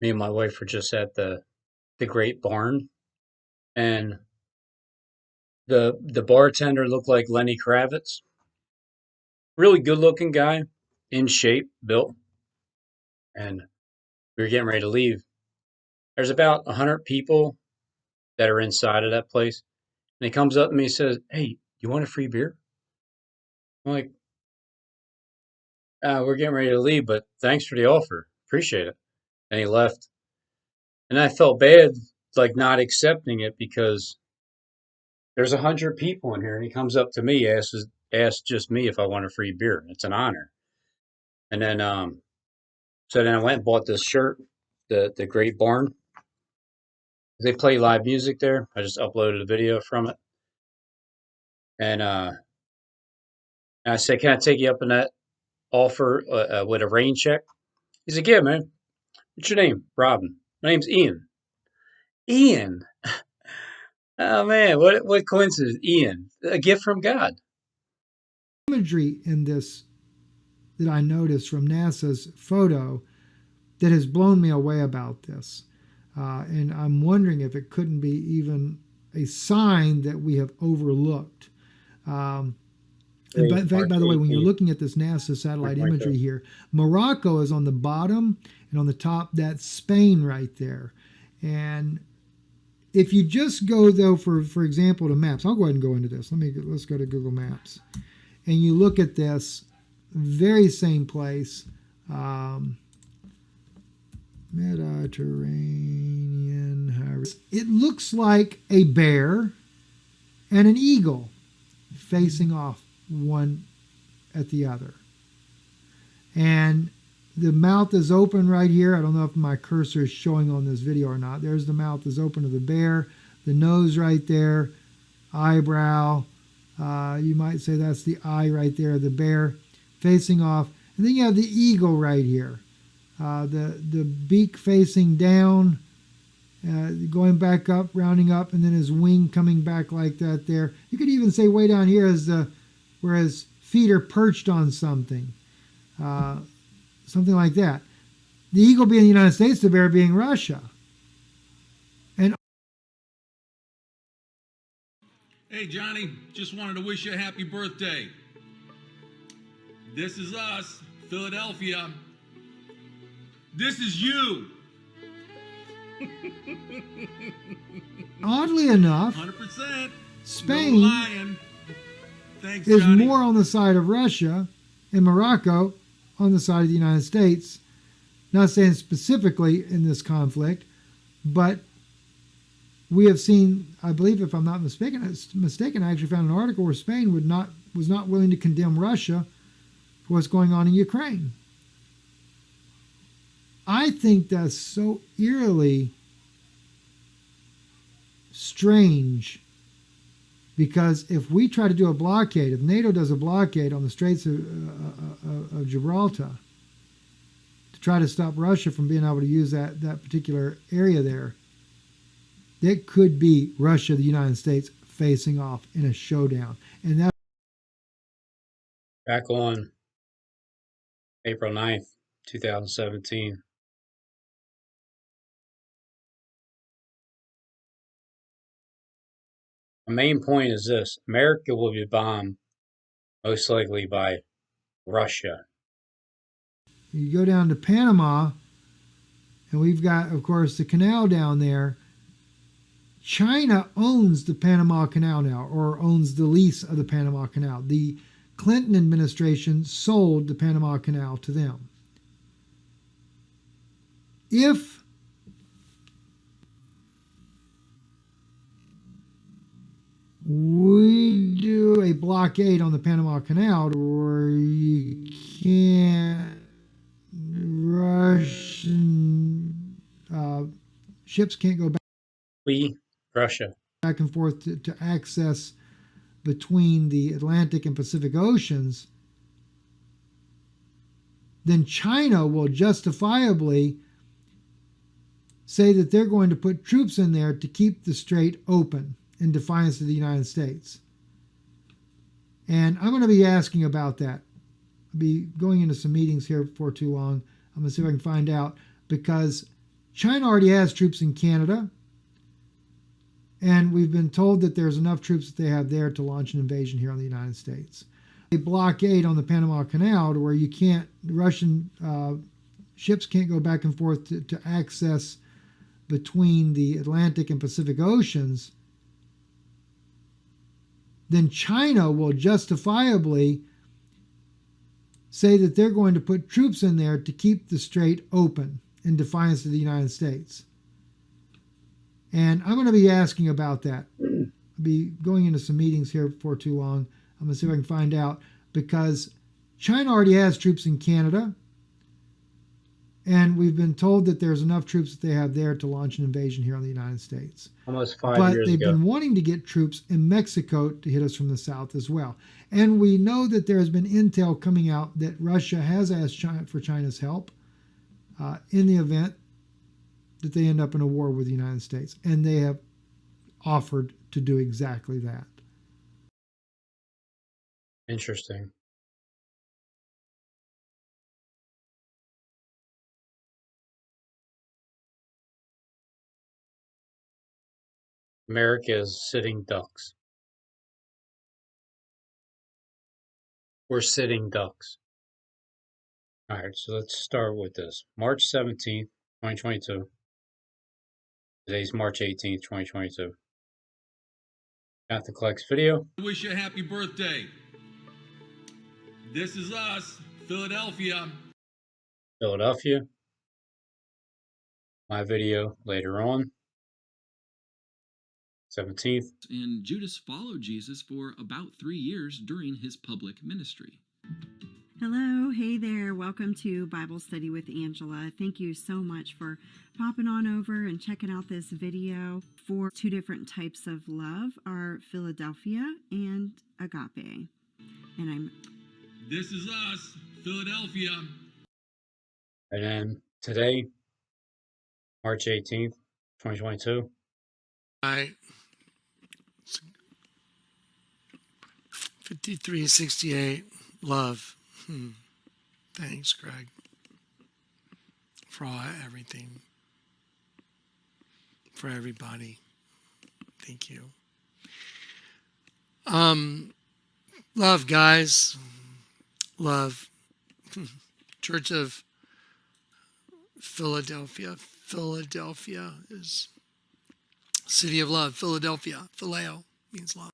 Me and my wife were just at the Great Barn, and the bartender looked like Lenny Kravitz. Really good looking guy, in shape, built, and we were getting ready to leave. There's about 100 people that are inside of that place, and he comes up to me and says, "Hey, you want a free beer?" I'm like, "We're getting ready to leave, but thanks for the offer, appreciate it." And he left, and I felt bad, like not accepting it because there's 100 people in here, and he comes up to me, asks just me if I want a free beer. It's an honor. And then so then I went and bought this shirt, the Great Barn. They play live music there. I just uploaded a video from it, and I said, "Can I take you up on that offer with a rain check?" He's like, "Yeah, man. What's your name?" "Robin." "My name's Ian." "Ian." Oh man, what coincidence, Ian? A gift from God. Imagery in this that I noticed from NASA's photo that has blown me away about this. And I'm wondering if it couldn't be even a sign that we have overlooked. Um, and in fact, March by the way, when you're 18th. looking at this NASA satellite Right there. imagery here, Morocco is on the bottom, and on the top, that's Spain right there. And if you just go though, for example, to maps, I'll go ahead and go into this. Let's go to Google Maps, and you look at this very same place. Um, Mediterranean. It looks like a bear and an eagle facing off one at the other. And the mouth is open right here. I don't know if my cursor is showing on this video or not. There's the mouth is open of the bear, the nose right there, eyebrow. You might say that's the eye right there, the bear facing off. And then you have the eagle right here. The beak facing down, going back up, rounding up, and then his wing coming back like that there. You could even say way down here is where his feet are perched on something, something like that. The eagle being the United States, the bear being Russia. And Hey, Johnny, just wanted to wish you a happy birthday. This is us, Philadelphia. This is you. oddly enough, 100%. Spain No lying. Thanks, is Johnny. more on the side of Russia and Morocco on the side of the United States. Not saying specifically in this conflict, but we have seen, I believe, if I'm not mistaken, I actually found an article where Spain was not willing to condemn Russia for what's going on in Ukraine. I think that's so eerily strange, because if we try to do a blockade, if NATO does a blockade on the Straits of Gibraltar to try to stop Russia from being able to use that particular area there, it could be Russia, the United States facing off in a showdown. And that Back on April 9th, 2017. The main point is this: America will be bombed most likely by Russia. you go down to Panama, and we've got, of course, the canal down there. China owns the Panama Canal now, or owns the lease of the Panama Canal. The Clinton administration sold the Panama Canal to them. If we do a blockade on the Panama Canal where you can't, Russian ships can't go Russia. back and forth to access between the Atlantic and Pacific Oceans, then China will justifiably say that they're going to put troops in there to keep the strait open in defiance of the United States. And I'm going to be asking about that. I'll be going into some meetings here before too long. I'm going to see if I can find out, because China already has troops in Canada, and we've been told that there's enough troops that they have there to launch an invasion here on the United States. A blockade on the Panama Canal to where you can't, Russian ships can't go back and forth to access between the Atlantic and Pacific Oceans, then China will justifiably say that they're going to put troops in there to keep the strait open in defiance of the United States. And I'm going to be asking about that. I'll be going into some meetings here before too long. I'm going to see if I can find out, because China already has troops in Canada, and we've been told that there's enough troops that they have there to launch an invasion here on the United States. Almost 5 But years they've ago. been wanting to get troops in Mexico to hit us from the south as well. And we know that there has been intel coming out that Russia has asked China for China's help in the event that they end up in a war with the United States. And they have offered to do exactly that. Interesting. America is sitting ducks. We're sitting ducks. All right, so let's start with this. March 17th, 2022. Today's March 18th, 2022. Got the Clex video. I wish you a happy birthday. This is us, Philadelphia. Philadelphia. My video later on. 17th. And Judas followed Jesus for about 3 years during his public ministry. Hello, hey there. Welcome to Bible Study with Angela. Thank you so much for popping on over and checking out this video. For two different types of love are Philadelphia and agape. And This is us, Philadelphia. And then today, March 18th, 2022. Right. 5368. Love. Thanks, Greg, for everything. For everybody. Thank you. Love, guys. Love. Church of Philadelphia. Philadelphia is city of love. Philadelphia. Phileo means love.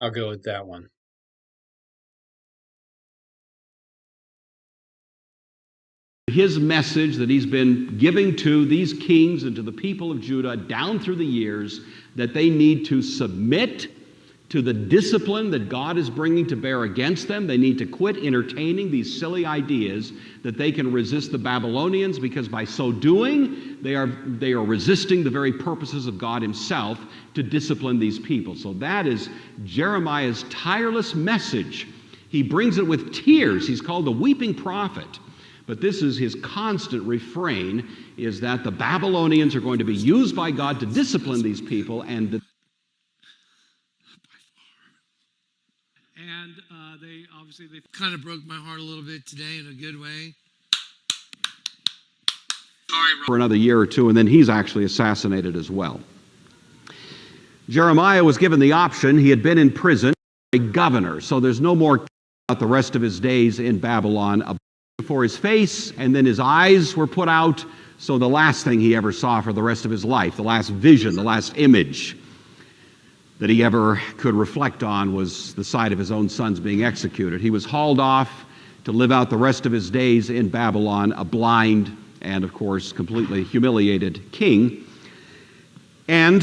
I'll go with that one. His message that he's been giving to these kings and to the people of Judah down through the years, that they need to submit to the discipline that God is bringing to bear against them. They need to quit entertaining these silly ideas that they can resist the Babylonians, because by so doing, they are resisting the very purposes of God himself to discipline these people. So that is Jeremiah's tireless message. He brings it with tears. He's called the weeping prophet. But this is his constant refrain, is that the Babylonians are going to be used by God to discipline these people, and that And they kind of broke my heart a little bit today in a good way. for another year or two, and then he's actually assassinated as well. Jeremiah was given the option. He had been in prison, a governor, so there's no more about the rest of his days in Babylon. Before his face, and then his eyes were put out, so the last thing he ever saw for the rest of his life, the last vision, the last image that he ever could reflect on, was the sight of his own sons being executed. He was hauled off to live out the rest of his days in Babylon, a blind and, of course, completely humiliated king. And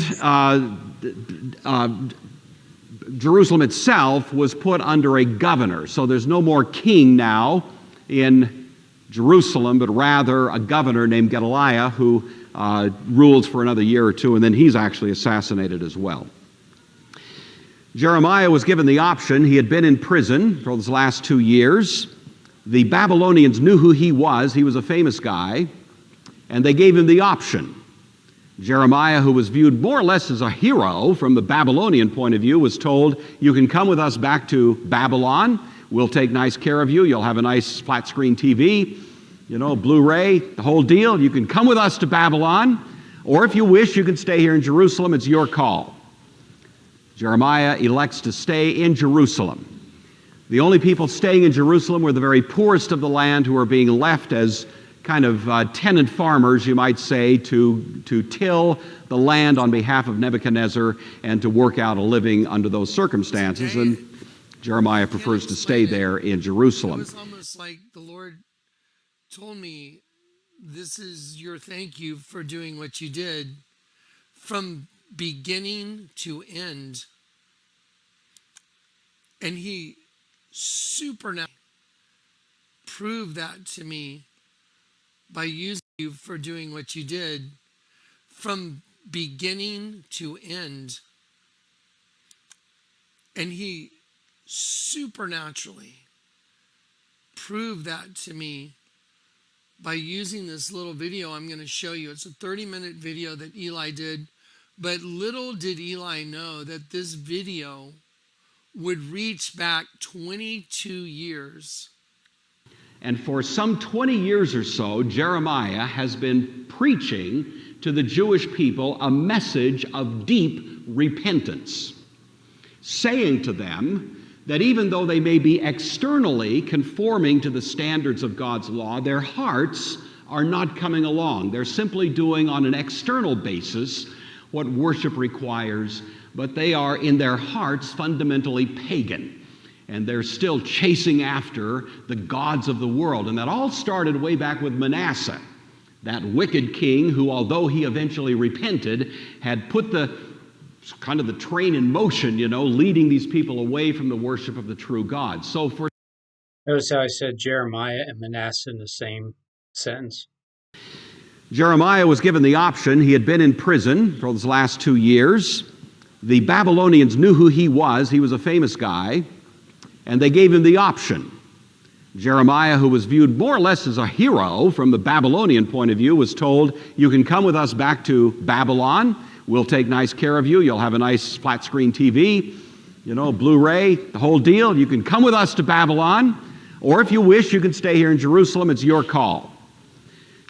Jerusalem itself was put under a governor, so there's no more king now in Jerusalem, but rather a governor named Gedaliah who rules for another year or two, and then he's actually assassinated as well. Jeremiah was given the option. He had been in prison for those last 2 years. The Babylonians knew who he was. He was a famous guy, and they gave him the option. Jeremiah, who was viewed more or less as a hero from the Babylonian point of view, was told, you can come with us back to Babylon. We'll take nice care of you. You'll have a nice flat screen TV. Blu-ray, the whole deal. You can come with us to Babylon, or if you wish, you can stay here in Jerusalem. It's your call. Jeremiah elects to stay in Jerusalem. The only people staying in Jerusalem were the very poorest of the land, who are being left as kind of tenant farmers, you might say, to till the land on behalf of Nebuchadnezzar and to work out a living under those circumstances. And Jeremiah prefers to stay there in Jerusalem. It was almost like the Lord told me, this is your thank you for doing what you did from beginning to end. And he supernaturally proved that to me by using you for doing what you did from beginning to end. And he supernaturally proved that to me by using this little video I'm going to show you. It's a 30-minute video that Eli did, but little did Eli know that this video would reach back 22 years. And for some 20 years or so, Jeremiah has been preaching to the Jewish people a message of deep repentance, saying to them that even though they may be externally conforming to the standards of God's law, their hearts are not coming along. They're simply doing on an external basis what worship requires, but they are in their hearts fundamentally pagan. And they're still chasing after the gods of the world. And that all started way back with Manasseh, that wicked king who, although he eventually repented, had put the train in motion, leading these people away from the worship of the true God. So for Notice how I said Jeremiah and Manasseh in the same sentence. Jeremiah was given the option. He had been in prison for those last 2 years. The Babylonians knew who he was. He was a famous guy. And they gave him the option. Jeremiah, who was viewed more or less as a hero from the Babylonian point of view, was told, you can come with us back to Babylon. We'll take nice care of you. You'll have a nice flat screen TV, Blu-ray, the whole deal. You can come with us to Babylon, or if you wish, you can stay here in Jerusalem. It's your call.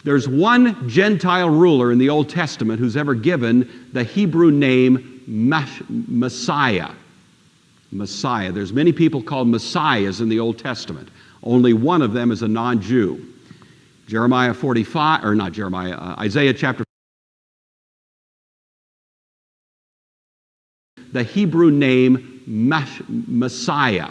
There's one Gentile ruler in the Old Testament who's ever given the Hebrew name Messiah. Messiah. There's many people called Messiahs in the Old Testament. Only one of them is a non-Jew. Isaiah chapter. The Hebrew name Messiah.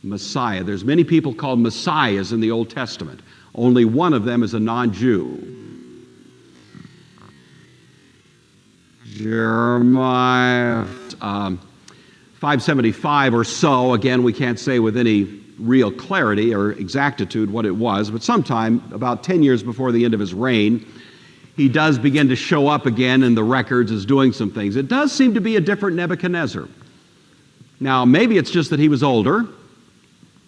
Messiah. There's many people called Messiahs in the Old Testament. Only one of them is a non-Jew. Jeremiah 575 or so. Again, we can't say with any real clarity or exactitude what it was, but sometime about 10 years before the end of his reign, he does begin to show up again in the records as doing some things. It does seem to be a different Nebuchadnezzar. Now, maybe it's just that he was older.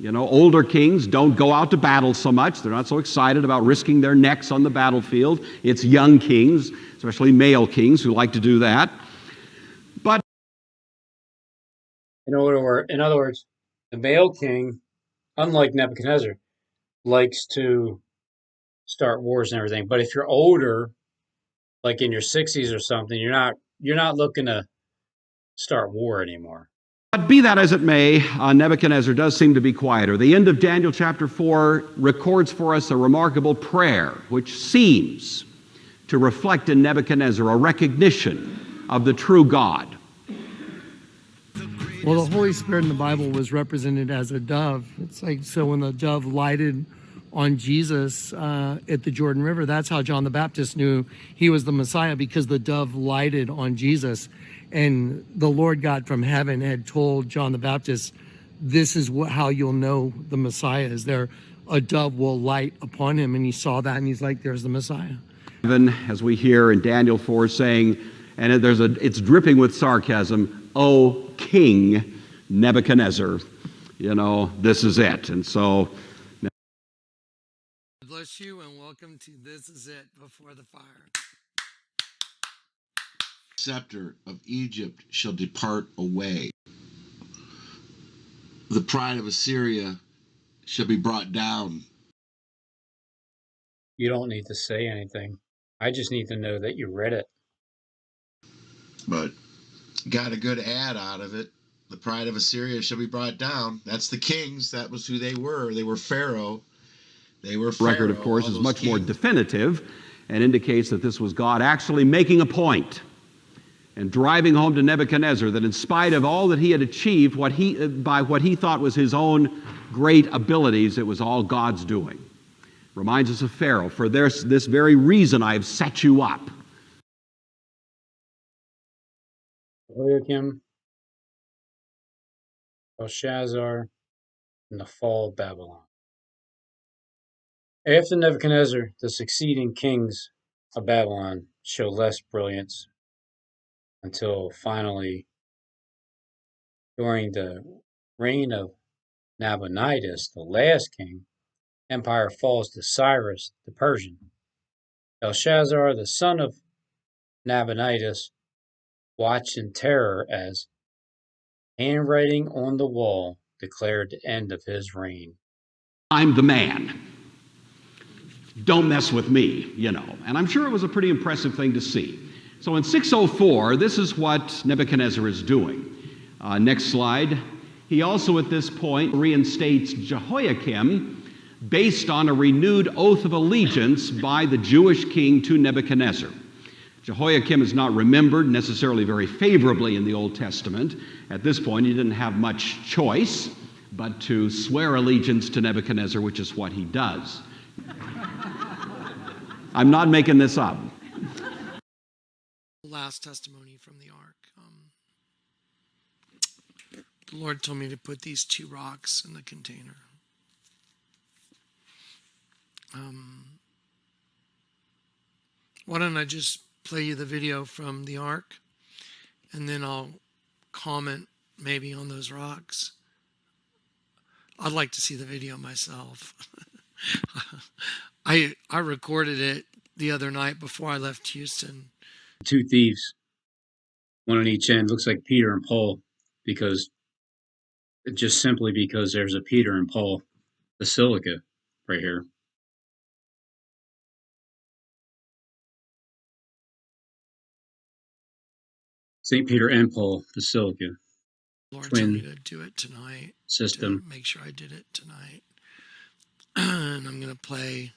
Older kings don't go out to battle so much. They're not so excited about risking their necks on the battlefield. It's young kings, especially male kings, who like to do that. But In other words, the male king, unlike Nebuchadnezzar, likes to start wars and everything. But if you're older, like in your 60s or something, you're not looking to start war anymore. But be that as it may, Nebuchadnezzar does seem to be quieter. The end of Daniel chapter 4 records for us a remarkable prayer, which seems to reflect in Nebuchadnezzar a recognition of the true God. Well, the Holy Spirit in the Bible was represented as a dove. It's like, so when the dove lighted on Jesus at the Jordan River, that's how John the Baptist knew he was the Messiah, because the dove lighted on Jesus. And the Lord God from heaven had told John the Baptist, this is how you'll know the Messiah is there. A dove will light upon him. And he saw that and he's like, there's the Messiah. As we hear in Daniel 4 saying, and it's dripping with sarcasm, O King Nebuchadnezzar, this is it. And so, bless you and welcome to This Is It Before the Fire. Scepter of Egypt shall depart away. The pride of Assyria shall be brought down. You don't need to say anything. I just need to know that you read it. But got a good ad out of it. The pride of Assyria shall be brought down. That's the kings. That was who they were. They were Pharaoh. They were Pharaoh. Record, of course, all is those much more kings. definitive and indicates that this was God actually making a point and driving home to Nebuchadnezzar that in spite of all that he had achieved, by what he thought was his own great abilities, it was all God's doing. Reminds us of Pharaoh. For this very reason I have set you up. Jehoiakim, Belshazzar, and the fall of Babylon. After Nebuchadnezzar, the succeeding kings of Babylon show less brilliance until finally, during the reign of Nabonidus, the last king, empire falls to Cyrus the Persian. Belshazzar, the son of Nabonidus, watched in terror as handwriting on the wall declared the end of his reign. I'm the man. Don't mess with me, you know. And I'm sure it was a pretty impressive thing to see. So in 604, this is what Nebuchadnezzar is doing. Next slide. He also at this point reinstates Jehoiakim based on a renewed oath of allegiance by the Jewish king to Nebuchadnezzar. Jehoiakim is not remembered necessarily very favorably in the Old Testament. At this point, he didn't have much choice but to swear allegiance to Nebuchadnezzar, which is what he does. I'm not making this up. Last testimony from the ark. The Lord told me to put these 2 rocks in the container. Why don't I just play you the video from the ark, and then I'll comment maybe on those rocks. I'd like to see the video myself. I recorded it the other night before I left Houston. 2 thieves, one on each end, looks like Peter and Paul, because just simply because there's a Peter and Paul basilica right here. St. Peter and Paul Basilica. Lord Twin told me to do it tonight. system. To make sure I did it tonight. And I'm going to play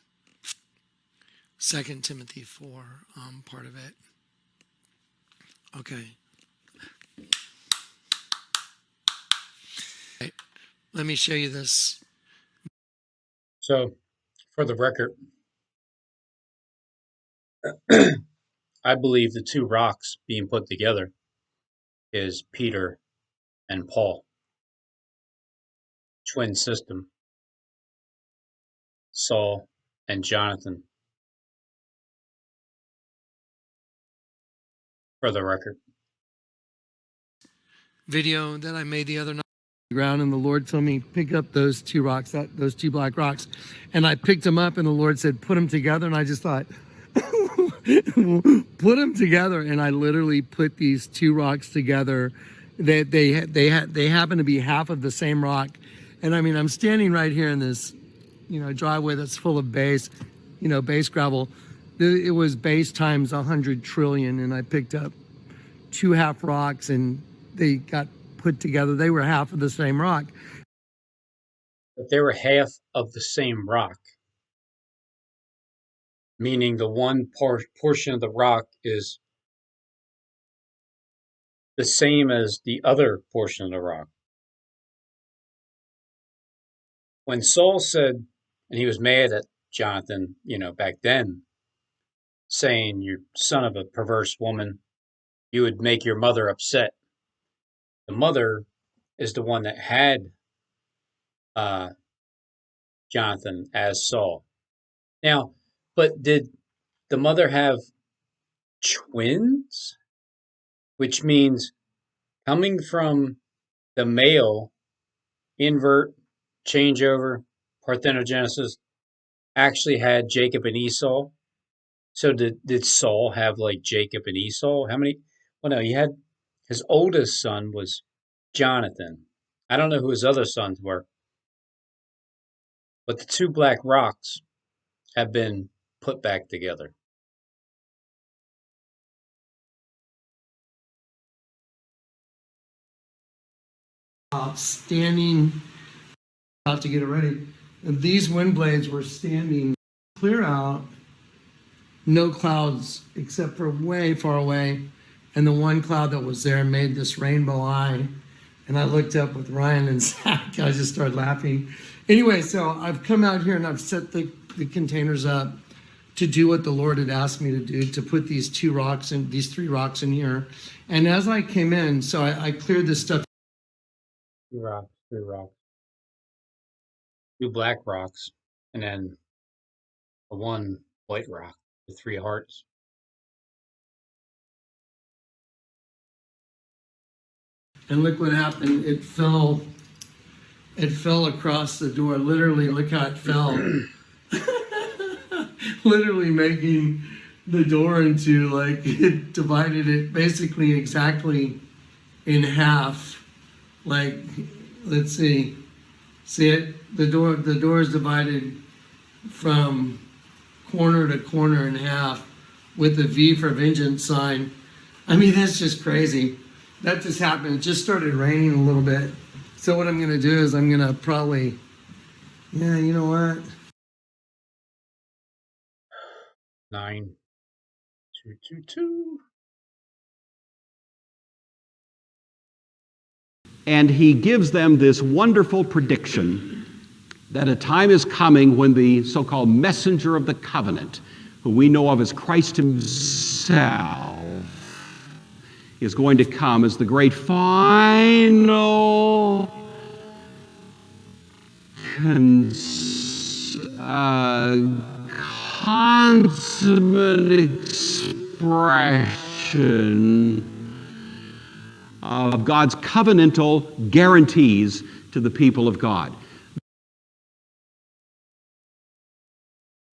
2 Timothy 4, part of it. Okay. Right. Let me show you this. So, for the record, I believe the 2 rocks being put together is Peter and Paul. Twin system. Saul and Jonathan. For the record. Video that I made the other night. Ground, and the Lord told me pick up those 2 rocks, those 2 black rocks, and I picked them up, and the Lord said put them together, and I just thought put them together, and I literally put these 2 rocks together. They happen to be half of the same rock, and I mean I'm standing right here in this driveway that's full of base gravel. It was base times 100 trillion, and I picked up 2 half rocks, and they got put together. They were half of the same rock. But they were half of the same rock. Meaning the one portion of the rock is the same as the other portion of the rock. When Saul said, and he was mad at Jonathan, back then, saying, "You son of a perverse woman, you would make your mother upset." The mother is the one that had Jonathan as Saul. Now, but did the mother have twins? Which means coming from the male, invert, changeover, parthenogenesis, actually had Jacob and Esau. So did Saul have like Jacob and Esau? How many? Well, no, he had his oldest son was Jonathan. I don't know who his other sons were. But the 2 black rocks have been put back together. Standing out to get it ready. And these wind blades were standing clear out, no clouds except for way far away. And the one cloud that was there made this rainbow eye. And I looked up with Ryan and Zach. I just started laughing. Anyway, so I've come out here and I've set the containers up to do what the Lord had asked me to do, to put these three rocks in here. And as I came in, so I cleared this stuff. Three rocks. Two black rocks, and then one white rock with three hearts. And look what happened. It fell across the door. Literally, look how it fell. Literally making the door into, like, it divided it basically exactly in half. Like, let's see it? The door is divided from corner to corner in half with the V for vengeance sign. I mean, that's just crazy. That just happened. It just started raining a little bit. So what I'm going to do is I'm going to probably, yeah, you know what? 9222. And he gives them this wonderful prediction that a time is coming when the so-called messenger of the covenant, who we know of as Christ himself, is going to come as the great final consummate expression of God's covenantal guarantees to the people of God.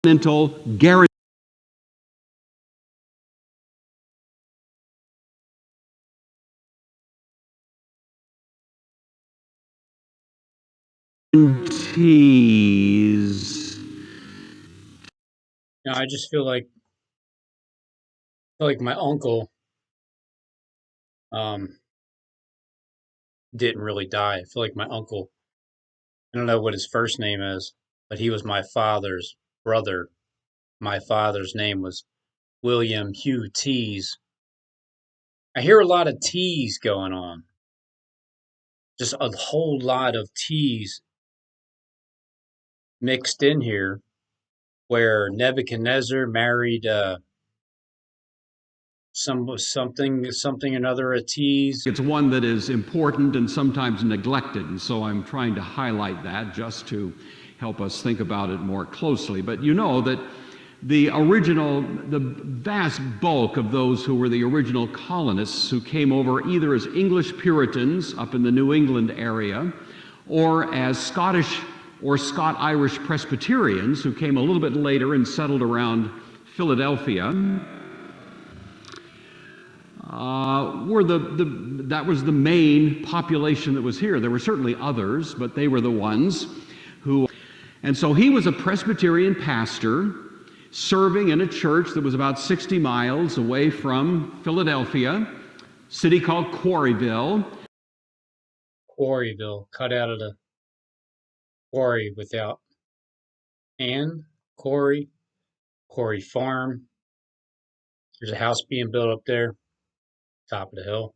Covenantal guarantees. I just feel like my uncle didn't really die. I feel like my uncle, I don't know what his first name is, but he was my father's brother. My father's name was William Hugh Tees. I hear a lot of T's going on. Just a whole lot of T's mixed in here, where Nebuchadnezzar married something another a T's. It's one that is important and sometimes neglected, and so I'm trying to highlight that just to help us think about it more closely. But you know that the vast bulk of those who were the original colonists who came over either as English Puritans up in the New England area or as Scottish or Scot-Irish Presbyterians who came a little bit later and settled around Philadelphia, that was the main population that was here. There were certainly others, but they were the ones who... And so he was a Presbyterian pastor serving in a church that was about 60 miles away from Philadelphia, a city called Quarryville. Quarryville, cut out of the quarry without and quarry farm. There's a house being built up there, top of the hill.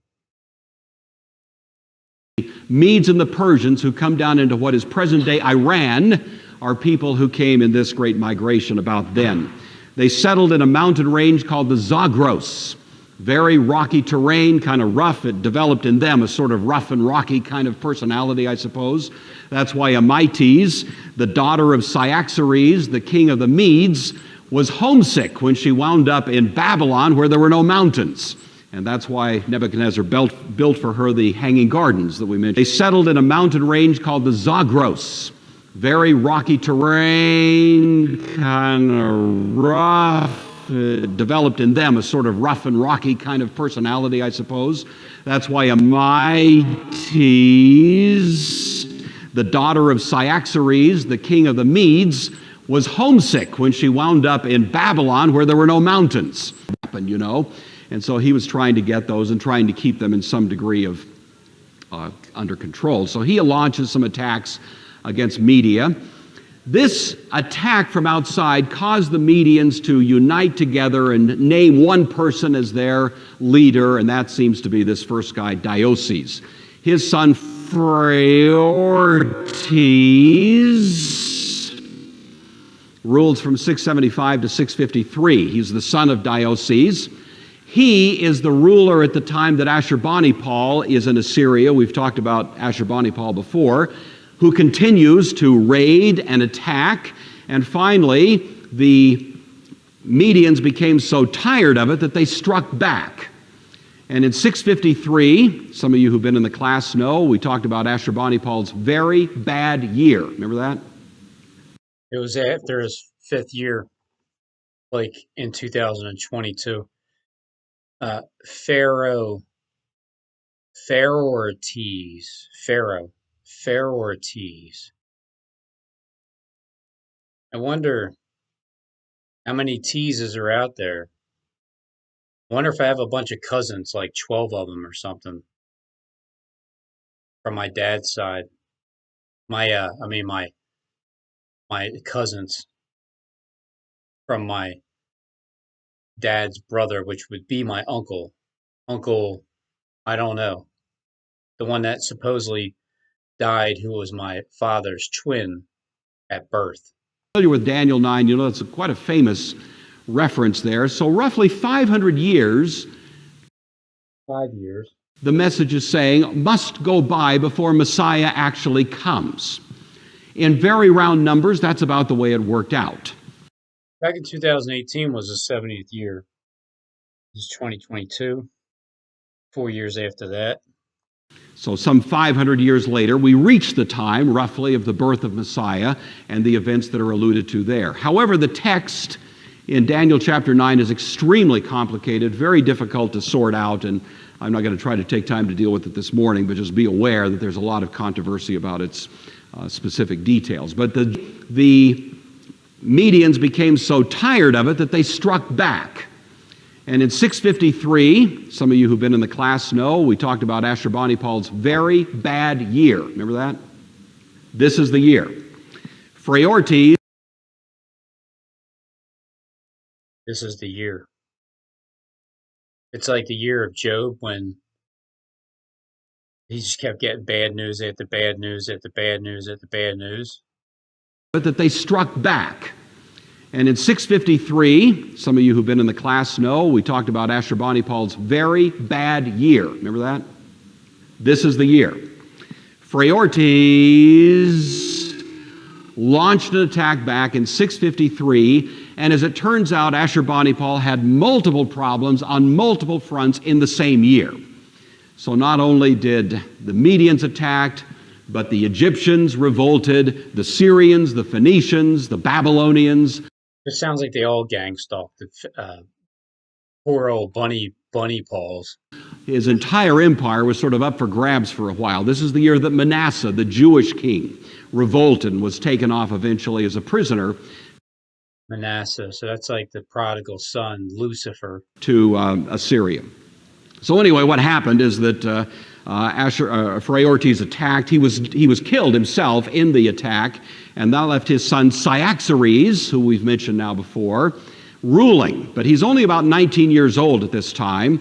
Medes and the Persians, who come down into what is present-day Iran, are people who came in this great migration about then. They settled in a mountain range called the Zagros. Very rocky terrain, kind of rough. It developed in them a sort of rough and rocky kind of personality, I suppose. That's why Amytes, the daughter of Cyaxares, the king of the Medes, was homesick when she wound up in Babylon where there were no mountains. And that's why Nebuchadnezzar built for her the Hanging Gardens that we mentioned. They settled in a mountain range called the Zagros. Very rocky terrain, kind of rough. It developed in them a sort of rough and rocky kind of personality, I suppose. That's why Amytes, the daughter of Cyaxares, the king of the Medes, was homesick when she wound up in Babylon where there were no mountains. And so he was trying to get those and trying to keep them in some degree of under control. So he launches some attacks against Media. This attack from outside caused the Medians to unite together and name one person as their leader, and that seems to be this first guy, Diocles. His son, Phraortes, ruled from 675 to 653. He's the son of Diocles. He is the ruler at the time that Ashurbanipal is in Assyria. We've talked about Ashurbanipal before, who continues to raid and attack. And finally, the Medians became so tired of it that they struck back. And in 653, some of you who've been in the class know, we talked about Ashurbanipal's very bad year. Remember that? It was after his 5th year, like in 2022. Pharaoh. I wonder how many teases are out there. I wonder if I have a bunch of cousins, like 12 of them or something, from my dad's side. My cousins from my dad's brother, which would be my uncle. Uncle, I don't know. The one that supposedly died, who was my father's twin at birth. Familiar with Daniel 9, you know it's quite a famous reference there. So roughly 500 years, 5 years, the message is saying, must go by before Messiah actually comes. In very round numbers, that's about the way it worked out. Back in 2018 was the 70th year. This is 2022. 4 years after that. So some 500 years later, we reach the time, roughly, of the birth of Messiah and the events that are alluded to there. However, the text in Daniel chapter 9 is extremely complicated, very difficult to sort out, and I'm not going to try to take time to deal with it this morning, but just be aware that there's a lot of controversy about its specific details. But the Medians became so tired of it that they struck back. And in 653, some of you who've been in the class know, we talked about Ashurbanipal's very bad year. Remember that? This is the year. Phraortes. This is the year. It's like the year of Job, when he just kept getting bad news after bad news after bad news after bad news. But that they struck back. And in 653, some of you who've been in the class know, we talked about Ashurbanipal's very bad year. Remember that? This is the year. Phraortes launched an attack back in 653, and as it turns out, Ashurbanipal had multiple problems on multiple fronts in the same year. So not only did the Medians attack, but the Egyptians revolted, the Syrians, the Phoenicians, the Babylonians. It sounds like they all gang stalked the poor old bunny paws. His entire empire was sort of up for grabs for a while. This is the year that Manasseh, the Jewish king, revolted and was taken off eventually as a prisoner. Manasseh, so that's like the prodigal son, Lucifer. To Assyria. So anyway, what happened is that Phraortes attacked. He was killed himself in the attack, and that left his son Cyaxares, who we've mentioned now before, ruling. But he's only about 19 years old at this time.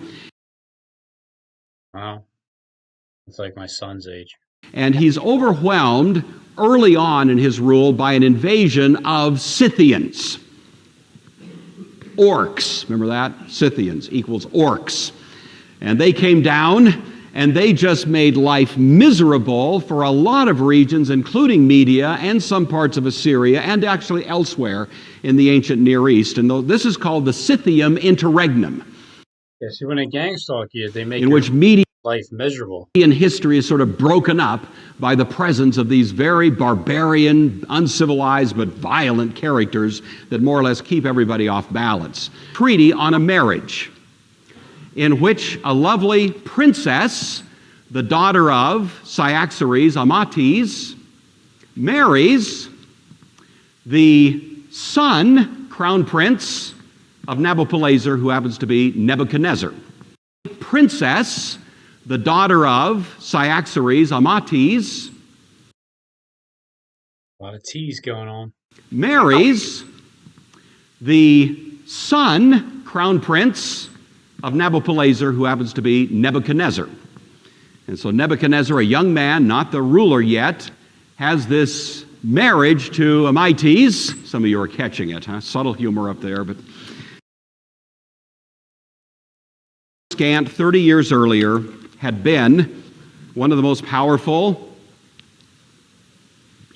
Wow. It's like my son's age. And he's overwhelmed early on in his rule by an invasion of Scythians. Orcs, remember that? Scythians equals orcs. And they came down, and they just made life miserable for a lot of regions, including Media and some parts of Assyria, and actually elsewhere in the ancient Near East. And this is called the Scythium Interregnum. Yeah, see, when they gang stalk you, they make in which Media life miserable. In history is sort of broken up by the presence of these very barbarian, uncivilized, but violent characters that more or less keep everybody off balance. Treaty on a marriage, in which a lovely princess, the daughter of Cyaxares, Amates, marries the son, crown prince of Nabopolassar, who happens to be Nebuchadnezzar. Princess, the daughter of Cyaxares, Amates, A lot of T's going on. marries the son, crown prince of Nabopolassar, who happens to be Nebuchadnezzar. And so Nebuchadnezzar, a young man, not the ruler yet, has this marriage to Amates. Some of you are catching it, huh? Subtle humor up there, but scant 30 years earlier had been one of the most powerful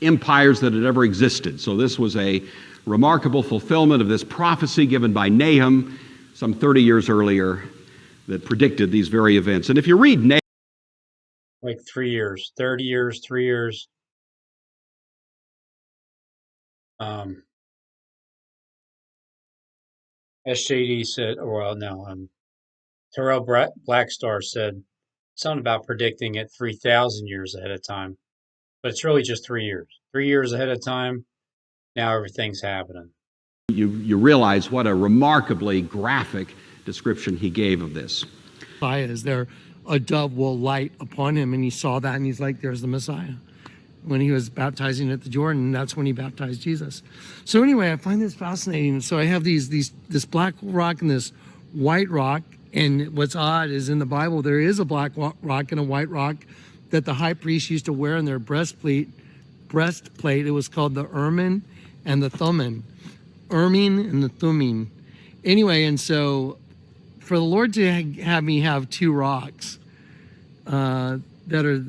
empires that had ever existed. So this was a remarkable fulfillment of this prophecy given by Nahum some 30 years earlier that predicted these very events. And if you read Nahum, Like 3 years, 30 years, 3 years. SJD said, or well, no, Terrell Blackstar said something about predicting it 3,000 years ahead of time. But it's really just 3 years. 3 years ahead of time, now everything's happening. you realize what a remarkably graphic description he gave of this. Messiah is there, a dove will light upon him, and he saw that, and he's like, there's the Messiah. When he was baptizing at the Jordan, that's when he baptized Jesus. So anyway, I find this fascinating. So I have this black rock and this white rock, and what's odd is in the Bible there is a black rock and a white rock that the high priest used to wear in their breastplate. It was called the ermine and the thummim. Ermine and the thummim. Anyway, and so for the Lord to have me have two rocks that are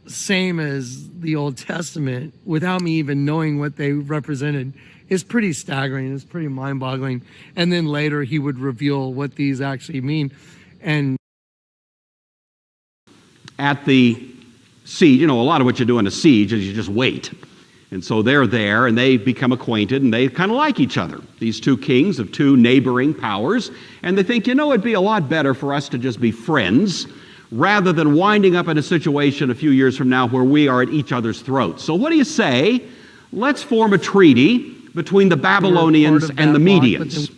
same as the Old Testament without me even knowing what they represented is pretty staggering. It's pretty mind-boggling. And then later he would reveal what these actually mean. And At the siege, a lot of what you do in a siege is you just wait. And so they're there and they become acquainted and they kind of like each other, these two kings of two neighboring powers. And they think, it'd be a lot better for us to just be friends rather than winding up in a situation a few years from now where we are at each other's throats. So what do you say? Let's form a treaty between the Babylonians and the Medians.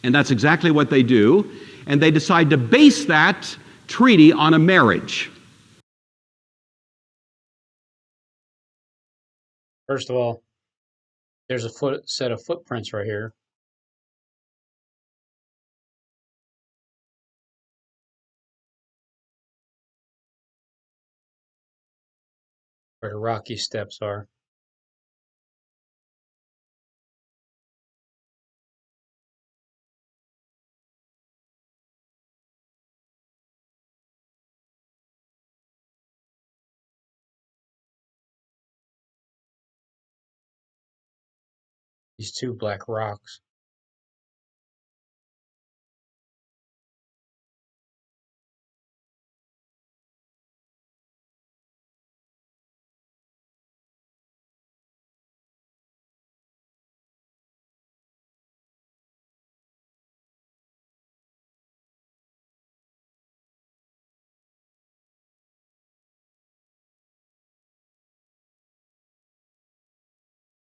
And that's exactly what they do. And they decide to base that treaty on a marriage. First of all, there's a set of footprints right here. Where the rocky steps are. These two black rocks.